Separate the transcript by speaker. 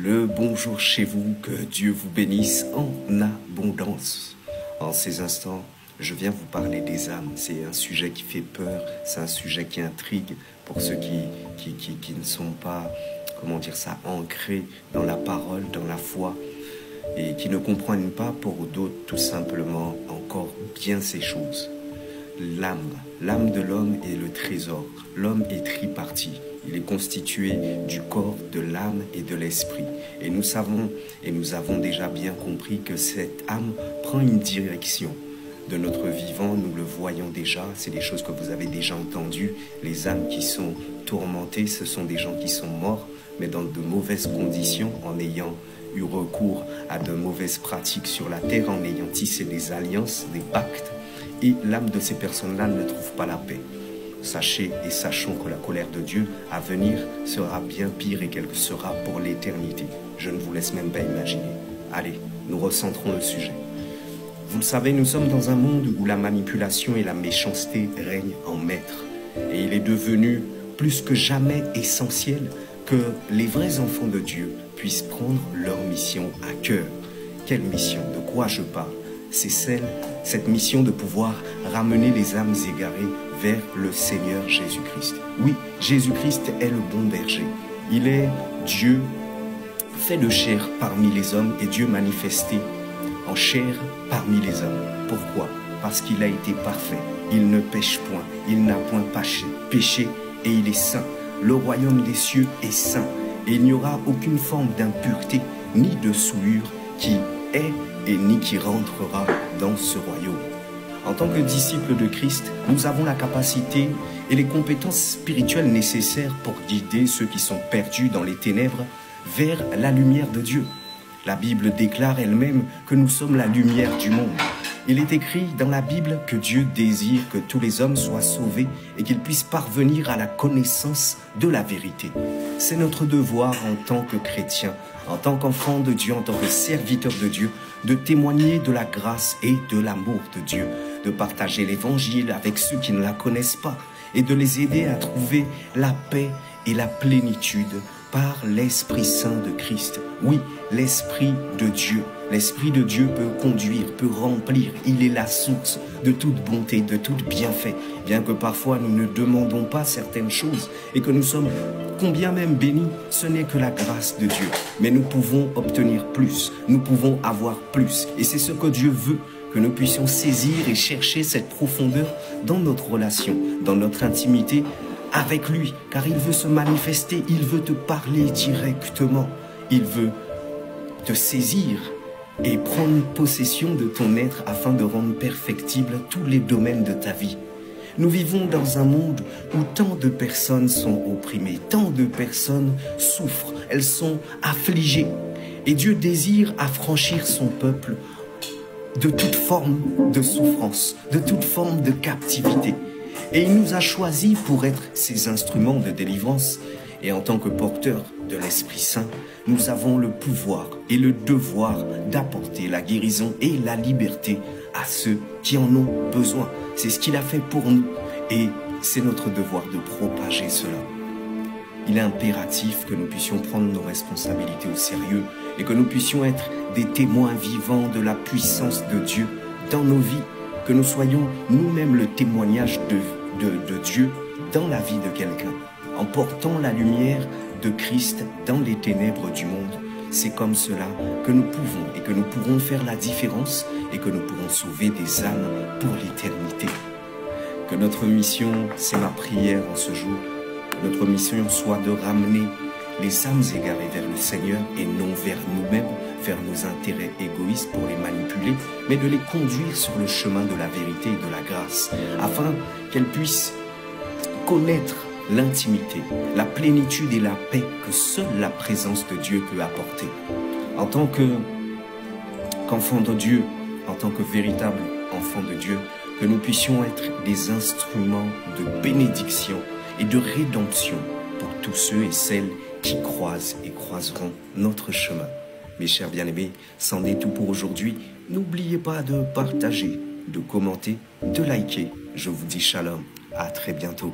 Speaker 1: Le bonjour chez vous, que Dieu vous bénisse en abondance. En ces instants, je viens vous parler des âmes. C'est un sujet qui fait peur, c'est un sujet qui intrigue pour ceux qui ne sont pas, comment dire ça, ancrés dans la parole, dans la foi, et qui ne comprennent pas pour d'autres tout simplement encore bien ces choses. L'âme de l'homme est le trésor. L'homme est triparti. Il est constitué du corps, de l'âme et de l'esprit. Et nous savons, et nous avons déjà bien compris que cette âme prend une direction. De notre vivant, nous le voyons déjà, c'est des choses que vous avez déjà entendues. Les âmes qui sont tourmentées, ce sont des gens qui sont morts, mais dans de mauvaises conditions, en ayant eu recours à de mauvaises pratiques sur la terre, en ayant tissé des alliances, des pactes. Et l'âme de ces personnes-là ne trouve pas la paix. Sachez et sachons que la colère de Dieu à venir sera bien pire et qu'elle sera pour l'éternité. Je ne vous laisse même pas imaginer. Allez, nous recentrons le sujet. Vous le savez, nous sommes dans un monde où la manipulation et la méchanceté règnent en maître. Et il est devenu plus que jamais essentiel que les vrais enfants de Dieu puissent prendre leur mission à cœur. Quelle mission? De quoi je parle? C'est cette mission de pouvoir ramener les âmes égarées vers le Seigneur Jésus-Christ. Oui, Jésus-Christ est le bon berger. Il est Dieu fait de chair parmi les hommes et Dieu manifesté en chair parmi les hommes. Pourquoi? Parce qu'il a été parfait. Il ne pêche point, il n'a point péché et il est saint. Le royaume des cieux est saint et il n'y aura aucune forme d'impureté ni de souillure qui est et ni qui rentrera dans ce royaume. En tant que disciples de Christ, nous avons la capacité et les compétences spirituelles nécessaires pour guider ceux qui sont perdus dans les ténèbres vers la lumière de Dieu. La Bible déclare elle-même que nous sommes la lumière du monde. Il est écrit dans la Bible que Dieu désire que tous les hommes soient sauvés et qu'ils puissent parvenir à la connaissance de la vérité. C'est notre devoir en tant que chrétiens, en tant qu'enfants de Dieu, en tant que serviteurs de Dieu, de témoigner de la grâce et de l'amour de Dieu, de partager l'évangile avec ceux qui ne la connaissent pas et de les aider à trouver la paix et la plénitude par l'Esprit Saint de Christ. Oui, l'Esprit de Dieu. L'Esprit de Dieu peut conduire, peut remplir. Il est la source de toute bonté, de tout bienfait. Bien que parfois nous ne demandons pas certaines choses et que nous sommes combien même bénis, ce n'est que la grâce de Dieu. Mais nous pouvons obtenir plus, nous pouvons avoir plus. Et c'est ce que Dieu veut, que nous puissions saisir et chercher cette profondeur dans notre relation, dans notre intimité avec lui, car il veut se manifester, il veut te parler directement, il veut te saisir et prendre possession de ton être afin de rendre perfectibles tous les domaines de ta vie. Nous vivons dans un monde où tant de personnes sont opprimées, tant de personnes souffrent, elles sont affligées. Et Dieu désire affranchir son peuple de toute forme de souffrance, de toute forme de captivité. Et il nous a choisis pour être ses instruments de délivrance. Et en tant que porteurs de l'Esprit Saint, nous avons le pouvoir et le devoir d'apporter la guérison et la liberté à ceux qui en ont besoin. C'est ce qu'il a fait pour nous et c'est notre devoir de propager cela. Il est impératif que nous puissions prendre nos responsabilités au sérieux et que nous puissions être des témoins vivants de la puissance de Dieu dans nos vies, que nous soyons nous-mêmes le témoignage de Dieu dans la vie de quelqu'un, en portant la lumière de Christ dans les ténèbres du monde. C'est comme cela que nous pouvons et que nous pourrons faire la différence et que nous pourrons sauver des âmes pour l'éternité. Que notre mission, c'est ma prière en ce jour, que notre mission soit de ramener les âmes égarées vers le Seigneur et non vers nous-mêmes, vers nos intérêts égoïstes pour les manipuler, mais de les conduire sur le chemin de la vérité et de la grâce, afin qu'elles puissent connaître l'intimité, la plénitude et la paix que seule la présence de Dieu peut apporter. En tant qu'enfants de Dieu, en tant que véritables enfants de Dieu, que nous puissions être des instruments de bénédiction et de rédemption pour tous ceux et celles qui croisent et croiseront notre chemin. Mes chers bien-aimés, c'en est tout pour aujourd'hui. N'oubliez pas de partager, de commenter, de liker. Je vous dis shalom. À très bientôt.